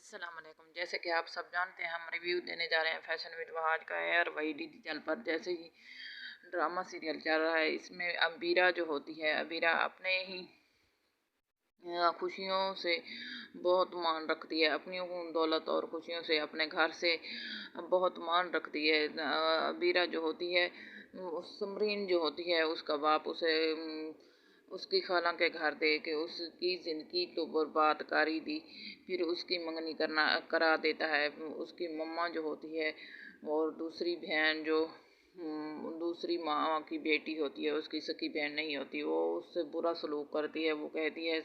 السلام علیکم۔ جیسے کہ آپ سب جانتے ہیں، ہم ریویو دینے جا رہے ہیں فیشن وتھ وہاج کا ایئر وائی ڈیجیٹل پر۔ جیسے ہی ڈرامہ سیریل چل رہا ہے، اس میں ابیرہ جو ہوتی ہے، ابیرہ اپنے ہی خوشیوں سے بہت مان رکھتی ہے، اپنی دولت اور خوشیوں سے اپنے گھر سے بہت مان رکھتی ہے۔ ابیرہ جو ہوتی ہے، سمرین جو ہوتی ہے، اس کا باپ اسے اس کی خالہ کے گھر دے کے اس کی زندگی تو برباد کر ہی دی، پھر اس کی منگنی کرا دیتا ہے۔ اس کی مما جو ہوتی ہے اور دوسری بہن جو دوسری ماں کی بیٹی ہوتی ہے، اس کی سکی بہن نہیں ہوتی، وہ اس سے برا سلوک کرتی ہے۔ وہ کہتی ہے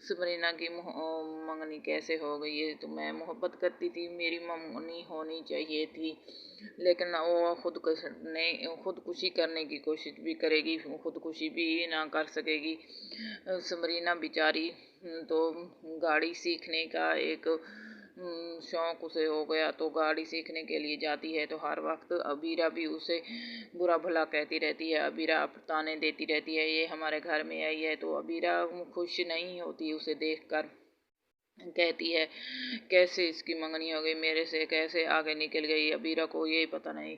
سمرینہ کی منگنی کیسے ہو گئی ہے، تو میں محبت کرتی تھی، میری منگنی ہونی چاہیے تھی، لیکن وہ خودکشی کرنے کی کوشش بھی کرے گی، خودکشی بھی نہ کر سکے گی۔ سمرینہ بیچاری تو گاڑی سیکھنے کا ایک شوق اسے ہو گیا، تو گاڑی سیکھنے کے لیے جاتی ہے، تو ہر وقت ابیرہ بھی اسے برا بھلا کہتی رہتی ہے، ابیرہ تانے دیتی رہتی ہے، یہ ہمارے گھر میں آئی ہے۔ تو ابیرہ خوش نہیں ہوتی اسے دیکھ کر، کہتی ہے کیسے اس کی منگنی ہو گئی، میرے سے کیسے آگے نکل گئی۔ ابیرہ کو یہ پتہ نہیں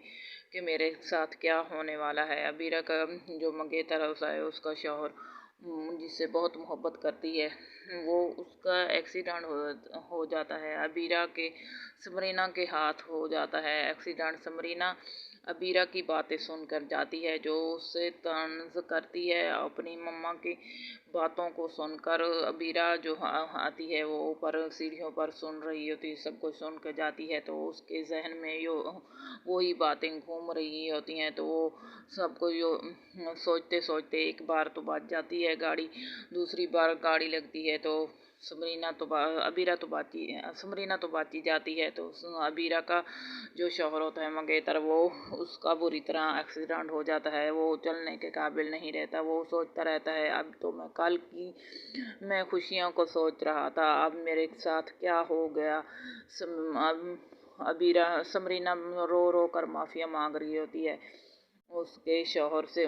کہ میرے ساتھ کیا ہونے والا ہے۔ ابیرہ کا جو منگیتر ہوتا ہے، اس کا شوہر جس سے بہت محبت کرتی ہے، وہ اس کا ایکسیڈنٹ ہو جاتا ہے، ابیرہ کے سمرینہ کے ہاتھ ہو جاتا ہے ایکسیڈنٹ۔ سمرینہ ابیرہ کی باتیں سن کر جاتی ہے، جو اس سے طنز کرتی ہے، اپنی مما کی باتوں کو سن کر ابیرہ جو آتی ہے، وہ اوپر سیڑھیوں پر سن رہی ہوتی ہے، سب کچھ سن کے جاتی ہے، تو اس کے ذہن میں وہی باتیں گھوم رہی ہوتی ہیں، تو وہ سب کو سوچتے سوچتے ایک بار تو بچ جاتی ہے گاڑی، دوسری بار گاڑی لگتی ہے، تو سمرینہ تو باچی جاتی ہے۔ تو ابیرہ کا جو شوہر ہوتا ہے منگیتر، وہ اس کا بری طرح ایکسیڈنٹ ہو جاتا ہے، وہ چلنے کے قابل نہیں رہتا، وہ سوچتا رہتا ہے اب تو کل کی میں خوشیوں کو سوچ رہا تھا، اب میرے ساتھ کیا ہو گیا۔ سمرینہ رو رو کر معافیا مانگ رہی ہوتی ہے اس کے شوہر سے،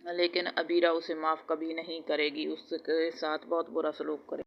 لیکن ابیرہ اسے معاف کبھی نہیں کرے گی، اس کے ساتھ بہت برا سلوک کرے گی۔